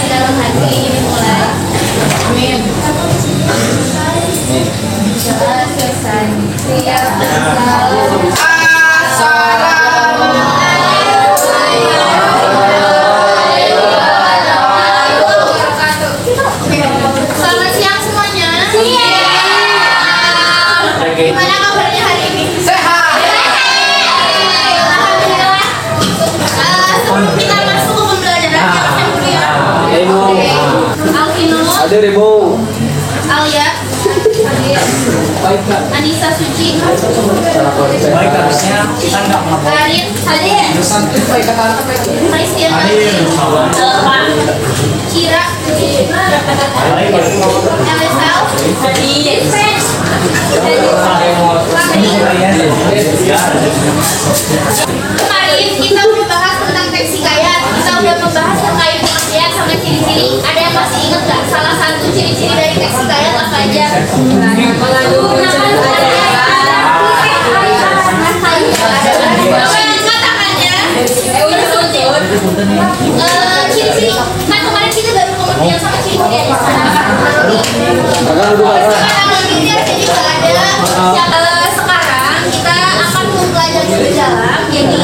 dalam hati ini mulai. Amin. Selesai. Siap. Selamat siang semuanya. Gimana kabarnya hari ini? Sehat. Alhamdulillah. Sebelum kita masuk ke pembelajaran kita dulu ya. Alvino. Ada Rebo. Alia. Anissa Suci. Baik, harusnya kita nggak ngomong. Karin. Hadir. Christian. Kira. Elisel. Defense. Kemarin kita udah bahas tentang teks hikayat. Kita udah membahas terkait pengertian sama ciri-ciri. Ada yang masih ingat nggak salah satu ciri-ciri dari teks hikayat apa aja? Ciri-ciri. Kan kemarin kita baru pengertian sama ciri-ciri aja. Sekarang kita akan mempelajari lebih dalam. Jadi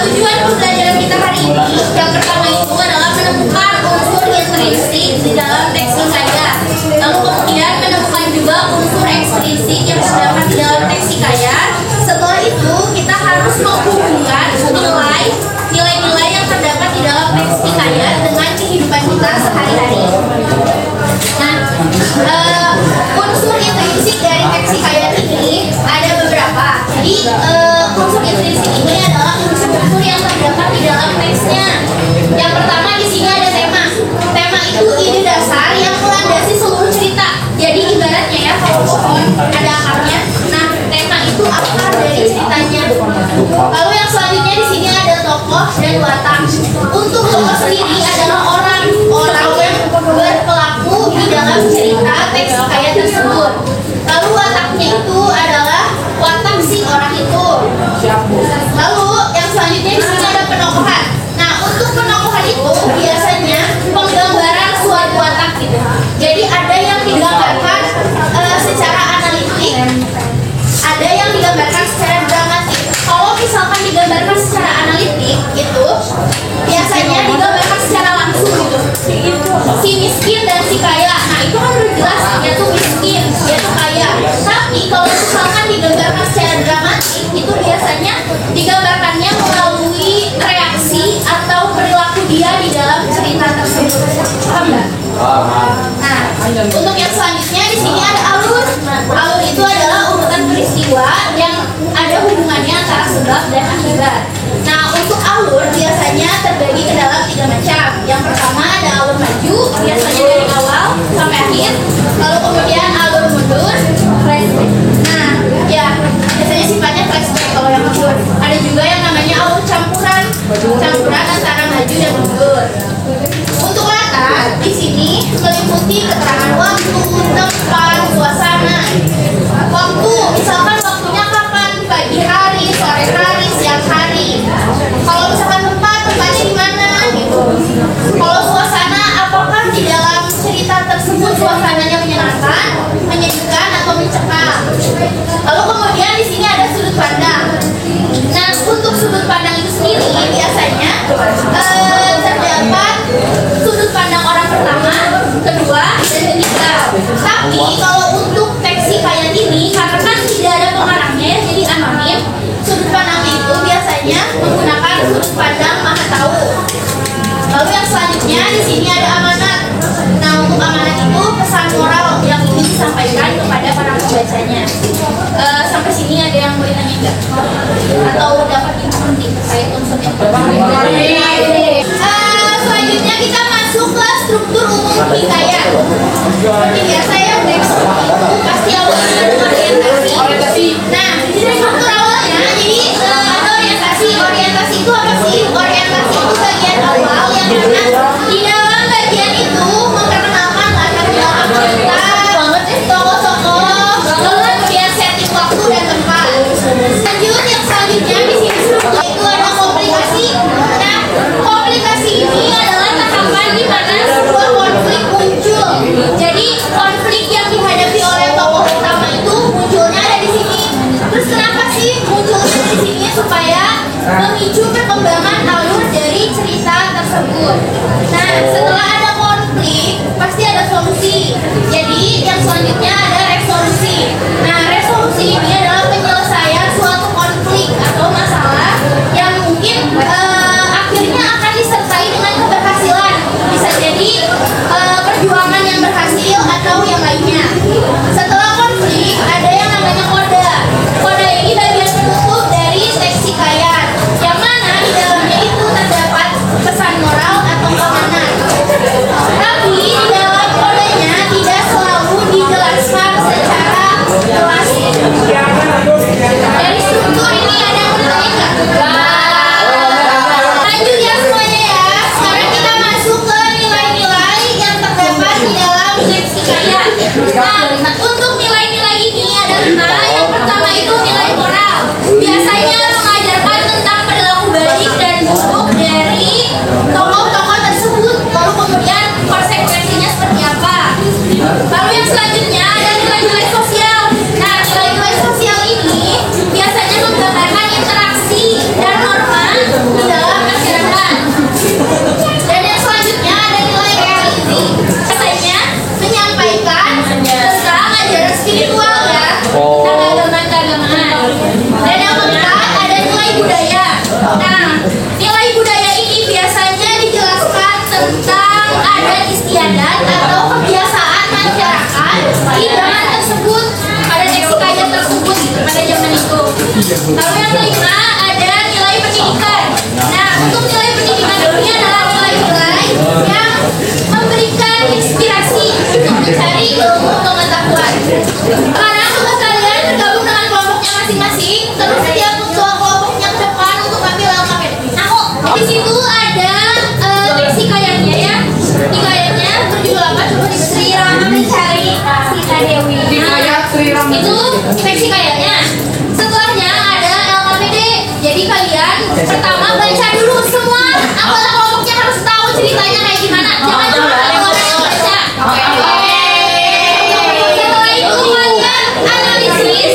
tujuan pembelajaran kita hari ini yang pertama itu adalah menemukan unsur intrinsik di dalam teks hikayat. Lalu kemudian menemukan juga unsur eksplisit yang terdapat di dalam teks hikayat. Setelah itu kita harus menghubungkan nilai-nilai yang terdapat di dalam teks hikayat dengan kehidupan kita sehari-hari. Nah, unsur intrinsik dari teks hikayat ini ada beberapa. Jadi unsur intrinsik ini adalah unsur-unsur yang terdapat di dalam teksnya. Yang pertama di sini ada tema. Tema itu ide dasar yang melandasi seluruh cerita. Jadi ibaratnya ya kalau pohon ada akarnya. Nah, tema itu akar dari ceritanya. Lalu yang selanjutnya di sini ada tokoh dan watak. Untuk tokoh sendiri adalah orang yang berpelaku di dalam cerita teks hikayat tersebut. Lalu wataknya itu adalah watak si orang itu. Lalu yang selanjutnya di sini ada penokohan. Nah, untuk penokohan itu biasanya penggambaran suatu watak gitu. Jadi ada yang digambarkan secara analitik, ada yang digambarkan secara dramatik. Kalau misalkan digambarkan secara analitik itu biasanya digambarkan secara langsung gitu. Si miskin dan si kaya. Nah, itu kan udah jelas dia tuh miskin, dia tuh kaya. Tapi kalau misalkan digambarkan secara dramatik itu biasanya digambarkannya melalui reaksi atau perilaku dia di dalam cerita tersebut. Paham nggak? Nah, untuk yang selanjutnya di sini ada alur. Alur itu adalah urutan peristiwa yang ada hubungannya antara sebab dan akibat. Nah, untuk alur biasanya terbagi ke dalam 3 macam. Yang pertama ada alur maju, biasanya dari awal sampai akhir. Lalu kemudian alur mundur, flashback. Nah, ya biasanya sifatnya flashback kalau yang mundur. Ada juga yang namanya alur campuran antara maju dan mundur. Untuk latar di sini meliputi keterangan waktu, tempat, suasana. Waktu, misalkan waktunya kapan? Pagi hari, sore hari, siang hari. Kalau misalkan tempatnya di mana gitu. Kalau suasana, apakah di dalam cerita tersebut suasananya menyenangkan, menyedihkan atau mencekam? Lalu kemudian di sini ada sudut pandang. Nah, untuk sudut pandang itu sendiri biasanya terdapat sudut pandang orang pertama, kedua, dan ketiga. Tapi kalau untuk teks hikayat ini karena kan tidak ada pengarangnya ya, jadi anonim. Sudut pandangnya itu biasanya menggunakan sudut pandang maha tahu. Lalu yang selanjutnya di sini ada amanat. Nah, untuk amanat itu pesan moral yang ingin disampaikan kepada para pembacanya. Sampai sini ada yang boleh nanya enggak? Atau dapat inti terkait unsur itu? Selanjutnya kita masuk ke struktur umum hikayat. Seperti biasa ya, teks itu pasti awalnya dengan orientasi. Nah, di struktur awalnya jadi ada orientasi. Orientasi itu apa sih? Orientasi itu bagian awal yang mana di dalam bagian itu memperkenalkan latar belakang cerita, tokoh-tokoh, lalu kemudian setting waktu dan tempat. Lanjut yang selanjutnya di sini struktur itu ada komplikasi. Nah, solusi. Jadi yang selanjutnya ada resolusi. Nah, resolusi ini adalah penyelesaian suatu konflik atau masalah yang mungkin akhirnya akan disertai dengan keberhasilan. Bisa jadi perjuangan yang berhasil atau yang lainnya. Setelah konflik ada yang namanya koda. Koda ini bagian penutup dari teks hikayat, yang mana di dalamnya itu terdapat pesan moral atau keamanan. Tapi di dalam kodenya tidak selalu dijelaskan secara jelas. Dari struktur ini ada yang bertanya nggak? Lanjut ya semuanya ya. Sekarang kita masuk ke nilai-nilai yang terdapat di dalam teks hikayat. Nah, untuk nilai-nilai ini ada 5. Yang pertama itu nilai moral. Biasanya mengajarkan tentang perilaku baik dan buruk dari tokoh-tokoh tersebut. Lalu kemudian konsekuensinya seperti apa. Lalu yang selanjutnya ada nilai-nilai sosial. Nah, nilai-nilai sosial ini biasanya menggambarkan interaksi dan norma di dalam masyarakat. Dan yang selanjutnya ada nilai reality. Biasanya menyampaikan tentang ajaran spiritual ya, tentang keagamaan. Dan yang keempat ada nilai budaya. Nah, nilai budaya ini biasanya dijelaskan tentang adat istiadat atau kebiasaan masyarakat di zaman tersebut, pada teks hikayat tersebut gitu, pada zaman itu. Lalu yang kelima ada nilai pendidikan. Nah, untuk nilai pendidikan ini adalah nilai-nilai yang memberikan inspirasi untuk mencari ilmu pengetahuan. Sekarang tugas kalian bergabung dengan kelompoknya masing-masing, terus setiap ketua kelompoknya ke depan untuk ambil LKPD. Nah, di situ ada teks hikayatnya ya. Hikayatnya berjudul apa? Coba di Sri Rama mencari Sita Dewi. Itu teks hikayatnya. Setelahnya ada LKPD. Jadi kalian pertama baca dulu semua. Anggota kelompoknya harus tahu ceritanya kayak gimana. Jangan cuma baca. Setelah itu kalian analisis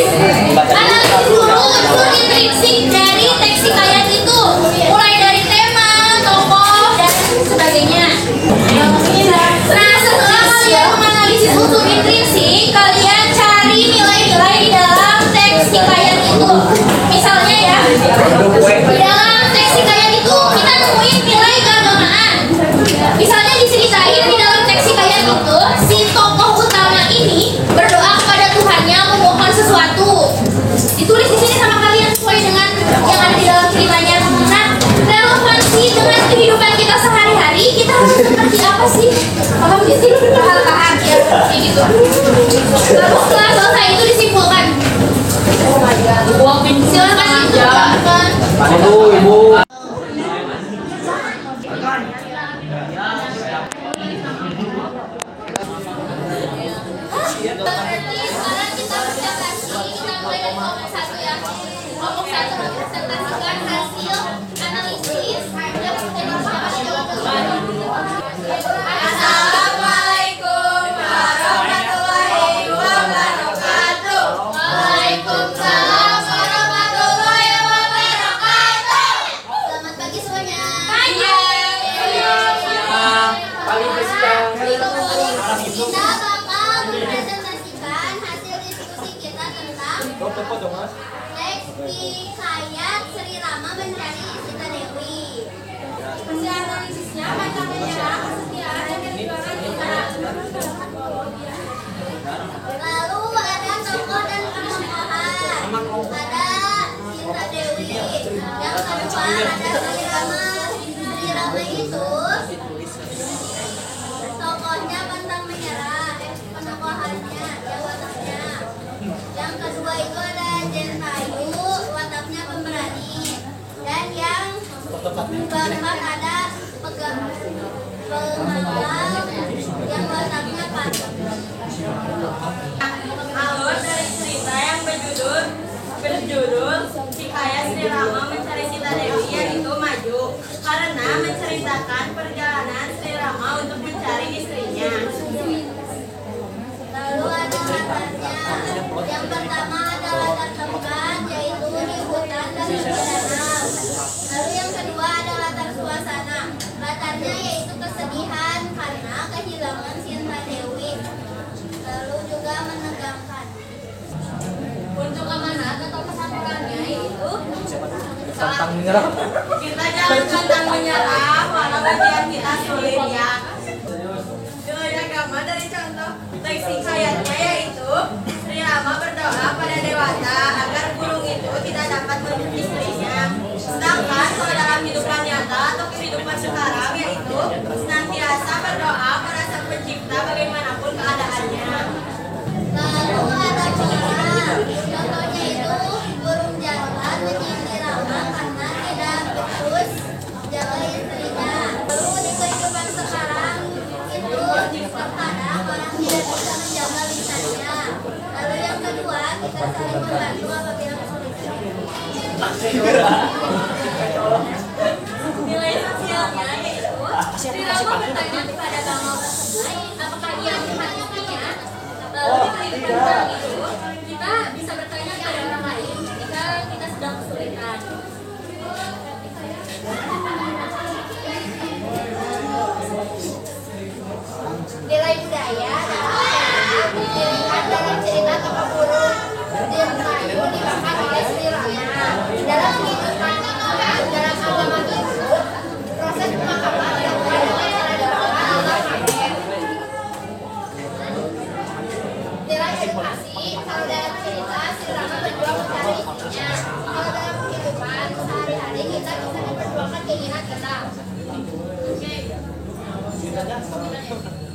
dulu unsur intrinsik dari teks hikayat itu, mulai dari tema, tokoh, dan sebagainya. Nah, setelah kalian menganalisis unsur intrinsik, kalian cari nilai-nilai di dalam teks hikayat itu. Misalnya ya, di dalam teks hikayat itu kita nemuin nilai keagamaan. Misalnya diceritain di dalam teks hikayat itu, si tokoh utama ini berdoa kepada Tuhannya memohon sesuatu. Ditulis di sini sama kalian sesuai dengan yang ada di dalam ceritanya. Nah, relevansi dengan kehidupan kita sehari-hari, kita harus seperti apa sih? Paham di sini berhal-hal ya, kayak gitu. Lalu setelah selesai itu disimpulkan. Silakan disimpulkan. Aduh, Ibu. Berarti sekarang kita presentasi, kita mulai dari kelompok 1 ya. Kelompok 1 mempresentasikan hasil analisis yang Assalamualaikum warahmatullahi wabarakatuh. Waalaikumsalam warahmatullahi wabarakatuh. Selamat pagi semuanya. Pagi. Kita bakal mempresentasikan hasil diskusi kita tentang teks hikayat Sri Rama mencari Sita Dewi. Hasil analisisnya panjang menyerah, kesetiaan dan kejuangan kita. Lalu ada tokoh dan pemohonan. Ada Sita Dewi. Yang kedua ada Sri Rama. Sri Rama itu tokohnya pantang menyerah, penokohannya, wataknya. Yang kedua itu ada Jentayu, wataknya pemberani. Dan yang keempat ada Pengawal, yang wataknya pantang. Alur dari cerita yang berjudul Hikayat Sri Rama Mencari Sita Dewi, yaitu maju karena menceritakan perjalanan Sri Rama untuk mencari istrinya. Lalu ada latarnya. Yang pertama ada latar tempat, yaitu di hutan dan di danau. Lalu yang kedua ada latar suasana. Latarnya yaitu kesedihan karena kehilangan Sinta Dewi. Pantang menyerah. Kita jangan pantang menyerah, walau ujian kita sulit ya. Nilai agama dari contoh teks hikayatnya yaitu Sri Rama berdoa pada Dewata agar burung itu tidak dapat membunuh istrinya. Sedangkan kalau dalam kehidupan nyata atau kehidupan sekarang yaitu senantiasa berdoa pada Sang Pencipta bagaimanapun keadaannya. Lalu ada contohnya itu burung jantan menyindir Rama karena tidak becus jaga istrinya. Lalu di kehidupan sekarang itu terkadang orang tidak bisa menjaga lisannya. Lalu yang kedua kita saling membantu apabila kesulitan. Nilai sosialnya yaitu Sri Rama bertanya kepada Bangau tersebut apakah ia memilikinya. Lalu di kehidupan sekarang itu kita bisa bertanya kepada orang lain ketika kita sedang kesulitan. Nilai budaya dilihat dalam cerita tokoh burung Dirgahayu dibakat oleh Sri Rama. Dalam kehidupan dalam agama Hindu, proses pemakaman dilakukan dengan cara dibawa Allah Maha. Nilai edukasi, kalau dalam cerita Sri Rama berjuang mencari istrinya. Kalau dalam kehidupan sehari-hari kita bisa memperjuangkan keinginan kita.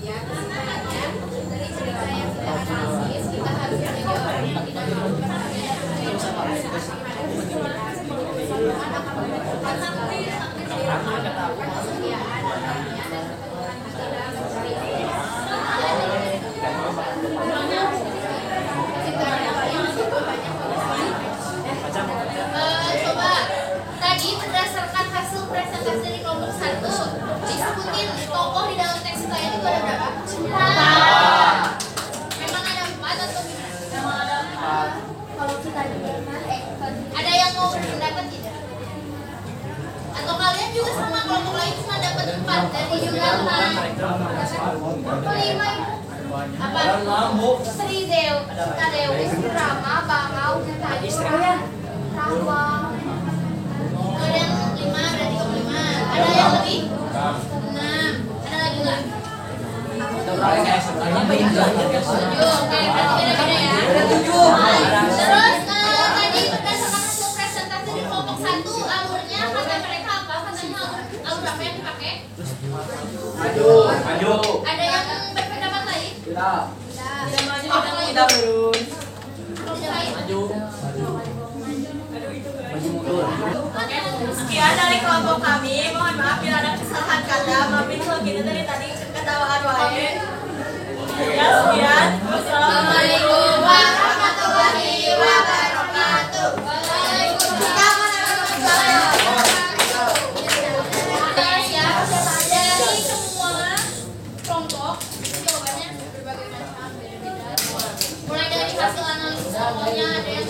Ya, kesimpulannya dari cerita yang sudah analisis, kita harus menjadi orang yang tidak mau berpikir coba tadi berdasarkan hasil presentasi dari kelompok 1 disebutin tokoh di dalam teks hikayat itu ada berapa? Memang ada 4 atau gimana? Memang ada 4. Kalau kita ada yang mau berpendapat tidak? Atau kalian juga sama kelompok lain cuma dapat 4 dari jumlah total? 5. Apa? Sri Dewi, Sri Rama, Bangau, Gentayu, Rawa. Ada yang 5, berarti 5. Ada yang lebih? 6. Ada lagi nggak? Oke, berarti beda-beda ya. Terus tadi berdasarkan hasil presentasi di kelompok 1, alurnya kata mereka apa? Katanya alur apa yang dipakai? Maju. Ada yang berpendapat lain? Tidak. Tidak maju. Tidak turun. Tidak lain? Maju mundur. Sekian dari kelompok kami. Mohon maaf bila ada kesalahan kata. Maafin kalau kita dari tadi ketawaan wae. Ya, sekian. Assalamualaikum warahmatullahi wabarakatuh. Waalaikumsalam warahmatullahi wabarakatuh. Ya, dari semua kelompok jawabannya berbagai macam, beda-beda. Mulai dari hasil analisis contohnya ada yang